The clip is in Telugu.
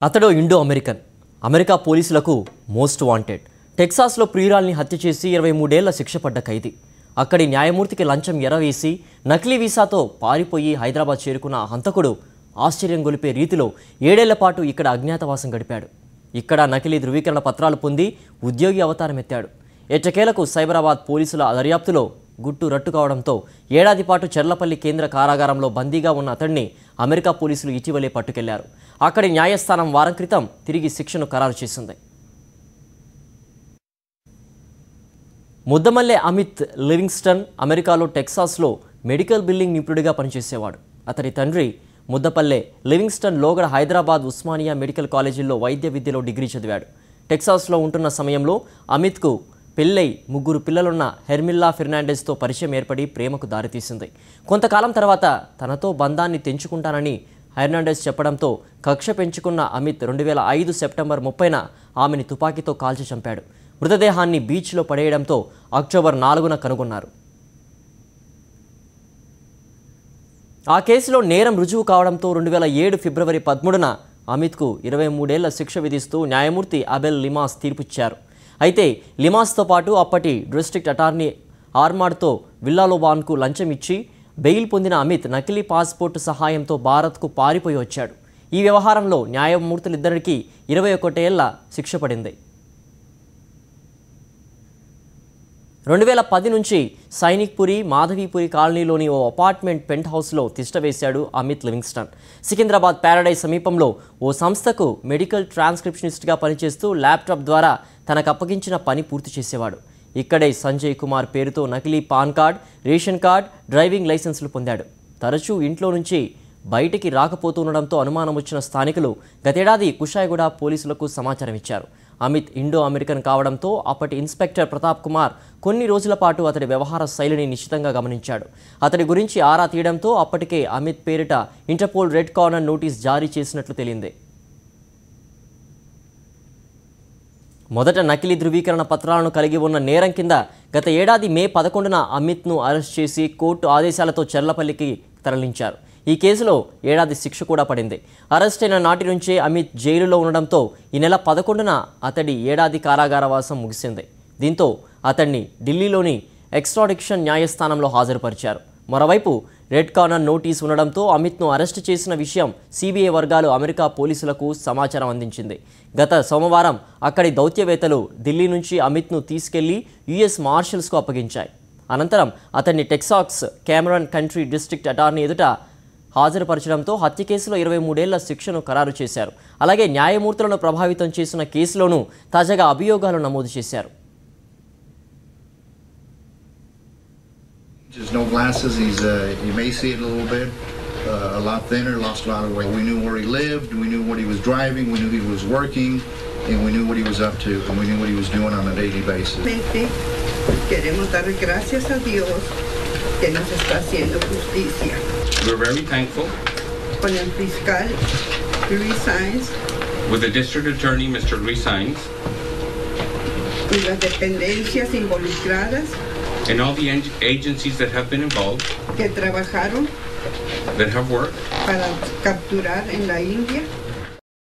అతడు ఇండో అమెరికన్ అమెరికా పోలీసులకు మోస్ట్ వాంటెడ్ టెక్సాస్లో ప్రియురాల్ని హత్య చేసి 23 ఏళ్ల శిక్ష పడ్డ ఖైదీ అక్కడి న్యాయమూర్తికి లంచం ఎరవేసి నకిలీ వీసాతో పారిపోయి హైదరాబాద్ చేరుకున్న హంతకుడు ఆశ్చర్యం గొలిపే రీతిలో 7 ఏళ్ల పాటు ఇక్కడ అజ్ఞాతవాసం గడిపాడు. ఇక్కడ నకిలీ ధృవీకరణ పత్రాలు పొంది ఉద్యోగి అవతారం ఎత్తాడు. ఎట్టకేలకు సైబరాబాద్ పోలీసుల దర్యాప్తులో గుట్టు రట్టు కావడంతో ఏడాది పాటు చెర్లపల్లి కేంద్ర కారాగారంలో బందీగా ఉన్న అతడిని అమెరికా పోలీసులు ఇటీవలే పట్టుకెళ్లారు. అక్కడి న్యాయస్థానం వారం క్రితం తిరిగి శిక్షను ఖరారు చేసింది. ముద్దమల్లె అమిత్ లివింగ్స్టన్ అమెరికాలో టెక్సాస్లో మెడికల్ బిల్లింగ్ నిపుణుడిగా పనిచేసేవాడు. అతడి తండ్రి ముద్దపల్లె లివింగ్స్టన్ లోగడ హైదరాబాద్ ఉస్మానియా మెడికల్ కాలేజీల్లో వైద్య విద్యలో డిగ్రీ చదివాడు. టెక్సాస్లో ఉంటున్న సమయంలో అమిత్కు పెళ్ళై 3 పిల్లలున్న హెర్మిల్లా ఫెర్నాండెస్తో పరిచయం ఏర్పడి ప్రేమకు దారితీసింది. కొంతకాలం తర్వాత తనతో బంధాన్ని తెంచుకుంటానని హెర్నాండెస్ చెప్పడంతో కక్ష పెంచుకున్న అమిత్ 2005 సెప్టెంబర్ 30న ఆమెని తుపాకీతో కాల్చి చంపాడు. మృతదేహాన్ని బీచ్లో పడేయడంతో అక్టోబర్ 4న కనుగొన్నారు. ఆ కేసులో నేరం రుజువు కావడంతో 2007 ఫిబ్రవరి 13న అమిత్కు 23 ఏళ్ల శిక్ష విధిస్తూ న్యాయమూర్తి అబెల్ లిమాస్ తీర్పిచ్చారు. అయితే లిమాస్తో పాటు అప్పటి డిస్ట్రిక్ట్ అటార్నీ ఆర్మాడ్తో విల్లాలోబాన్కు లంచం ఇచ్చి బెయిల్ పొందిన అమిత్ నకిలీ పాస్పోర్టు సహాయంతో భారత్కు పారిపోయి వచ్చాడు. ఈ వ్యవహారంలో న్యాయమూర్తులిద్దరికీ 21 ఏళ్ల శిక్ష పడింది. 2010 నుంచి సైనిక్పురి మాధవీపురి కాలనీలోని ఓ అపార్ట్మెంట్ పెంట్ హౌస్లో తిష్టవేశాడు అమిత్ లివింగ్స్టన్. సికింద్రాబాద్ ప్యారడైజ్ సమీపంలో ఓ సంస్థకు మెడికల్ ట్రాన్స్క్రిప్షనిస్ట్గా పనిచేస్తూ ల్యాప్టాప్ ద్వారా తనకు అప్పగించిన పని పూర్తి చేసేవాడు. ఇక్కడే సంజయ్ కుమార్ పేరుతో నకిలీ pan card, ration card, driving లైసెన్సులు పొందాడు. తరచూ ఇంట్లో నుంచి బయటికి రాకపోతుండడంతో అనుమానం వచ్చిన స్థానికులు గతేడాది కుషాయిగూడ పోలీసులకు సమాచారం ఇచ్చారు. అమిత్ ఇండో అమెరికన్ కావడంతో అప్పటి ఇన్స్పెక్టర్ ప్రతాప్ కుమార్ కొన్ని రోజుల పాటు అతడి వ్యవహార శైలిని నిశ్చితంగా గమనించాడు. అతడి గురించి ఆరా తీయడంతో అప్పటికే అమిత్ పేరిట ఇంటర్పోల్ రెడ్ కార్నర్ నోటీస్ జారీ చేసినట్లు తెలియంది. మొదట నకిలీ ధృవీకరణ పత్రాలను కలిగి ఉన్న నేరం కింద గత ఏడాది మే 11న అమిత్ను అరెస్ట్ చేసి కోర్టు ఆదేశాలతో చెర్లపల్లికి తరలించారు. ఈ కేసులో ఏడాది శిక్ష కూడా పడింది. అరెస్ట్ అయిన నాటి నుంచే అమిత్ జైలులో ఉండడంతో ఈ నెల 11న అతడి ఏడాది కారాగారవాసం ముగిసింది. దీంతో అతన్ని ఢిల్లీలోని ఎక్స్ట్రాడిక్షన్ న్యాయస్థానంలో హాజరుపరిచారు. మరోవైపు రెడ్ కార్నర్ నోటీస్ ఉండడంతో అమిత్ను అరెస్టు చేసిన విషయం సిబిఐ వర్గాలు అమెరికా పోలీసులకు సమాచారం అందించింది. గత సోమవారం అక్కడి దౌత్యవేత్తలు ఢిల్లీ నుంచి అమిత్ను తీసుకెళ్లి యుఎస్ మార్షల్స్కు అప్పగించాయి. అనంతరం అతన్ని Texas Cameron country district attorney ఎదుట హాజరుపరచడంతో హత్య కేసులో 23 ఏళ్ల శిక్షను ఖరారు చేశారు. అలాగే న్యాయమూర్తులను ప్రభావితం చేసిన కేసులోనూ తాజాగా అభియోగాలు నమోదు చేశారు. There's no glasses. He's you may see it a little bit, a lot thinner, lost a lot of weight. We knew where he lived, we knew what he was driving, we knew he was working, and we knew what he was up to, and we knew what he was doing on a daily basis. Queremos dar gracias a Dios que nos está haciendo justicia. We're very thankful. Con el fiscal Luis Sainz. With the district attorney, Mr. Luis Sainz. Y las dependencias involucradas. And all the agencies that have been involved. Que trabajaron. That have worked. Para capturar en la India.